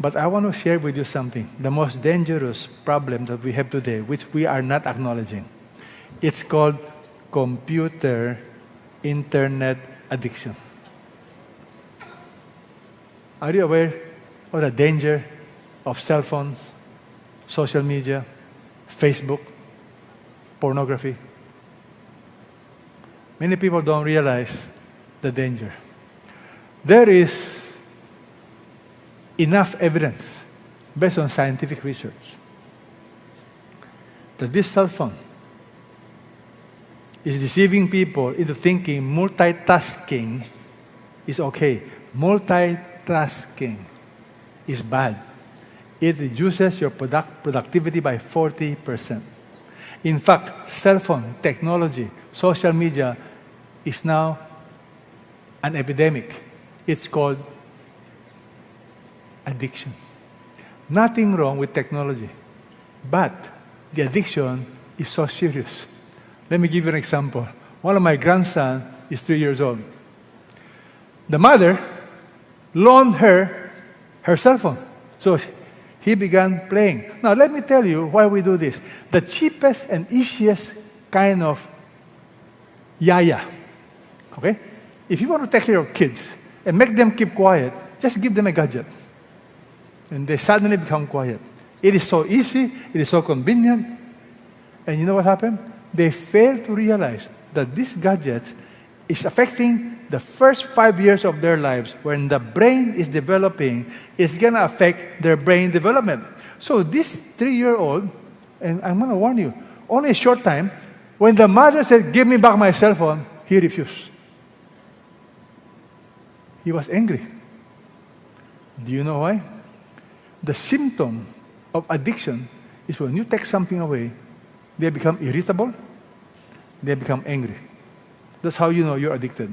But I want to share with you something, the most dangerous problem that we have today, which we are not acknowledging. It's called computer internet addiction. Are you aware of the danger of cell phones, social media, Facebook, pornography? Many people don't realize the danger. There is enough evidence based on scientific research that this cell phone is deceiving people into thinking multitasking is okay. Multitasking is bad. It reduces your productivity by 40%. In fact, cell phone technology, social media is now an epidemic. It's called addiction. Nothing wrong with technology, but the addiction is so serious. Let me give you an example. One of my grandsons is 3 years old. The mother loaned her cell phone. So he began playing. Now, let me tell you why we do this. The cheapest and easiest kind of yaya, okay? If you want to take care of kids and make them keep quiet, just give them a gadget. And they suddenly become quiet. It is so easy, it is so convenient. And you know what happened? They fail to realize that this gadget is affecting the first 5 years of their lives. When the brain is developing, it's going to affect their brain development. So this 3-year-old, and I'm going to warn you, only a short time, when the mother said, "Give me back my cell phone," he refused. He was angry. Do you know why? The symptom of addiction is when you take something away, they become irritable, they become angry. That's how you know you're addicted.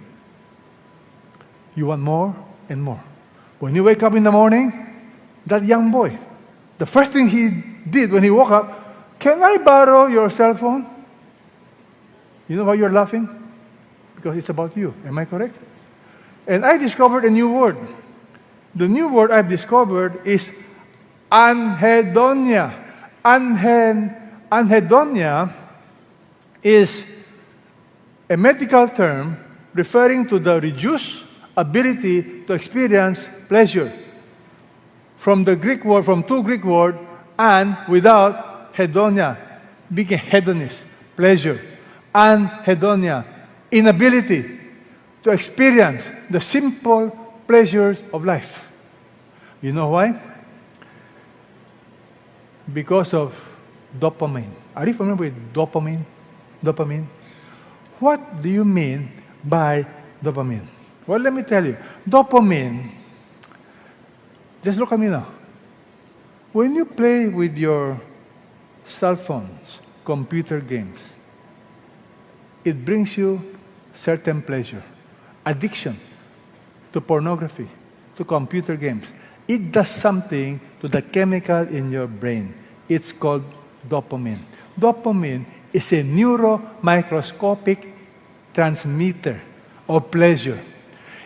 You want more and more. When you wake up in the morning, that young boy, the first thing he did when he woke up, "Can I borrow your cell phone?" You know why you're laughing? Because it's about you. Am I correct? And I discovered a new word. The new word I've discovered is anhedonia. Anhedonia is a medical term referring to the reduced ability to experience pleasure. From two Greek words, and without hedonia, being a hedonist, pleasure. Anhedonia, inability to experience the simple pleasures of life. You know why? Because of dopamine. Are you familiar with dopamine? Dopamine? What do you mean by dopamine? Well, let me tell you. Dopamine, just look at me now. When you play with your cell phones, computer games, it brings you certain pleasure. Addiction to pornography, to computer games. It does something to the chemical in your brain. It's called dopamine. Dopamine is a neuromicroscopic transmitter of pleasure.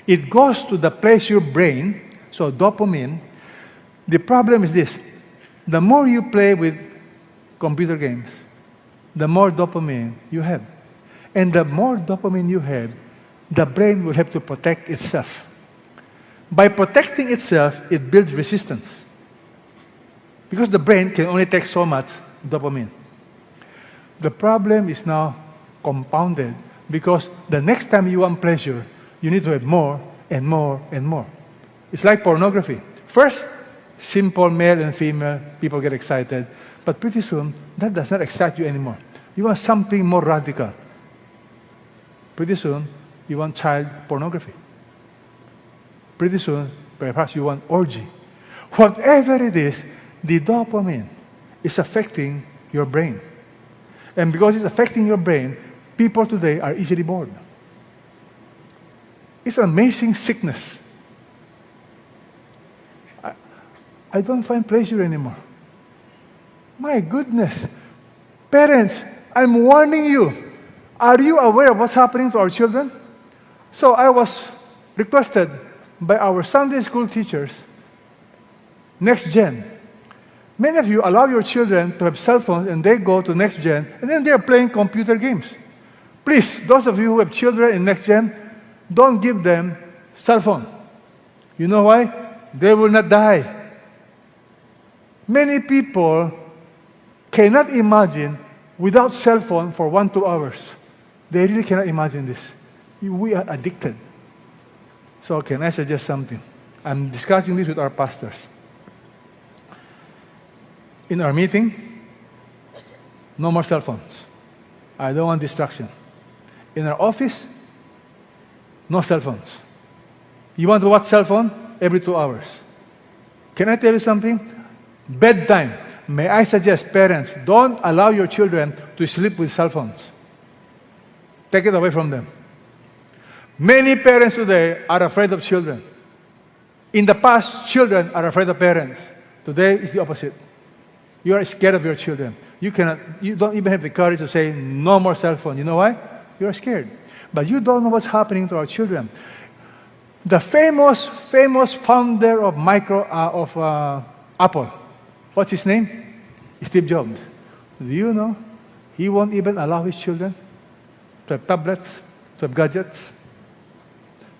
It goes to the pleasure brain, so dopamine. The problem is this: the more you play with computer games, the more dopamine you have. And the more dopamine you have, the brain will have to protect itself. By protecting itself, it builds resistance. Because the brain can only take so much dopamine. The problem is now compounded because the next time you want pleasure, you need to have more and more and more. It's like pornography. First, simple male and female, people get excited. But pretty soon, that does not excite you anymore. You want something more radical. Pretty soon, you want child pornography. Pretty soon, perhaps you want orgy. Whatever it is, the dopamine is affecting your brain. And because it's affecting your brain, people today are easily bored. It's an amazing sickness. I don't find pleasure anymore. My goodness. Parents, I'm warning you. Are you aware of what's happening to our children? So I was requested by our Sunday school teachers Next gen. Many of you allow your children to have cell phones and they go to next gen and then they're playing computer games. Please, those of you who have children in next gen, don't give them cell phone. You know why? They will not die. Many people cannot imagine without cell phone for 1-2 hours. They really cannot imagine this. We are addicted. So can I suggest something? I'm discussing this with our pastors. In our meeting, no more cell phones. I don't want distraction. In our office, no cell phones. You want to watch cell phone? Every 2 hours. Can I tell you something? Bedtime. May I suggest, parents, don't allow your children to sleep with cell phones. Take it away from them. Many parents today are afraid of children. In the past, children are afraid of parents. Today is the opposite. You are scared of your children. You don't even have the courage to say, no more cell phone. You know why? You are scared. But you don't know what's happening to our children. The famous founder of Apple, what's his name? Steve Jobs. Do you know? He won't even allow his children to have tablets, to have gadgets.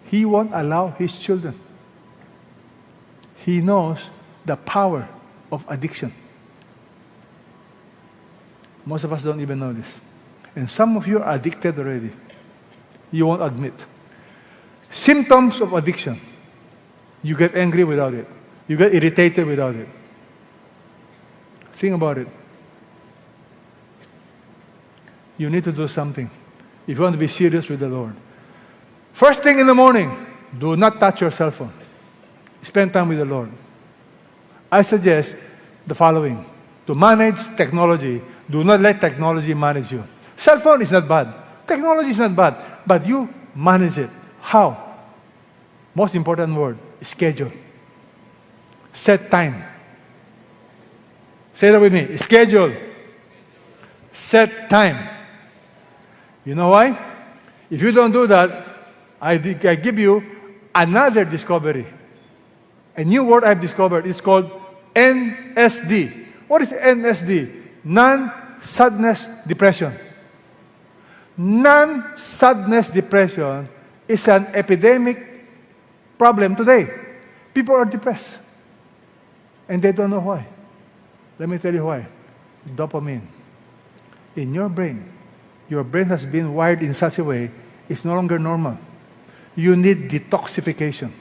He won't allow his children. He knows the power of addiction. Most of us don't even know this. And some of you are addicted already. You won't admit. Symptoms of addiction. You get angry without it. You get irritated without it. Think about it. You need to do something if you want to be serious with the Lord. First thing in the morning, do not touch your cell phone. Spend time with the Lord. I suggest the following. To manage technology, do not let technology manage you. Cell phone is not bad. Technology is not bad. But you manage it. How? Most important word, schedule. Set time. Say that with me. Schedule. Set time. You know why? If you don't do that, I give you another discovery. A new word I've discovered. It's called NSD. What is NSD? Non-sadness depression. Non-sadness depression is an epidemic problem today. People are depressed. And they don't know why. Let me tell you why. Dopamine. In your brain has been wired in such a way, it's no longer normal. You need detoxification.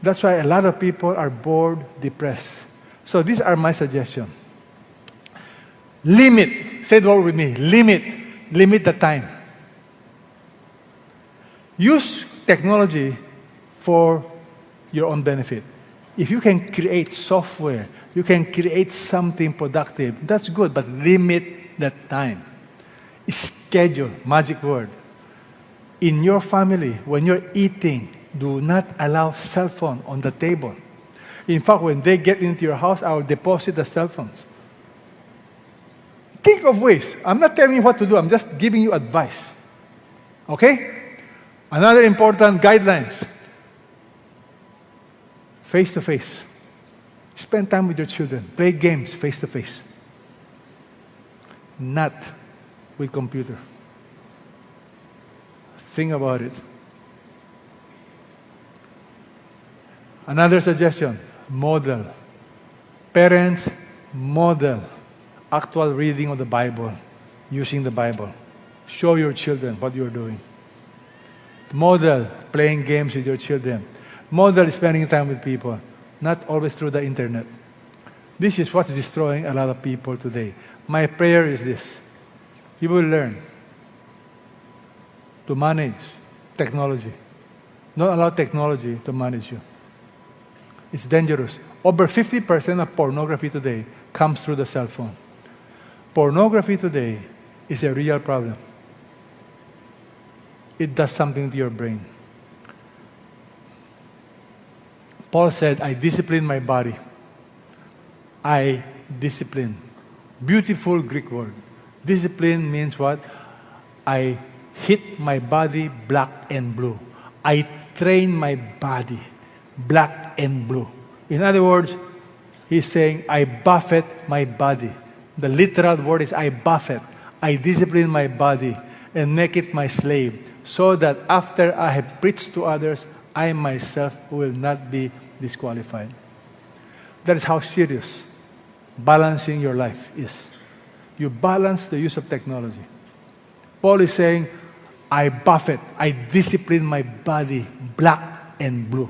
That's why a lot of people are bored, depressed. So these are my suggestions. Limit. Say the word with me. Limit. Limit the time. Use technology for your own benefit. If you can create software, you can create something productive, that's good, but limit the time. Schedule, magic word. In your family, when you're eating, do not allow cell phone on the table. In fact, when they get into your house, I will deposit the cell phones. Think of ways. I'm not telling you what to do. I'm just giving you advice. Okay? Another important guidelines. Face-to-face. Spend time with your children. Play games face-to-face. Not with computer. Think about it. Another suggestion. Model. Parents, model actual reading of the Bible, using the Bible. Show your children what you're doing. Model playing games with your children. Model spending time with people, not always through the internet. This is what's destroying a lot of people today. My prayer is this. You will learn to manage technology. Don't allow technology to manage you. It's dangerous. Over 50% of pornography today comes through the cell phone. Pornography today is a real problem. It does something to your brain. Paul said, I discipline my body. I discipline. Beautiful Greek word. Discipline means what? I hit my body black and blue. I train my body black and blue. In other words, he's saying, I buffet my body. The literal word is, I buffet. I discipline my body and make it my slave, so that after I have preached to others, I myself will not be disqualified. That is how serious balancing your life is. You balance the use of technology. Paul is saying, I buffet, I discipline my body, black and blue.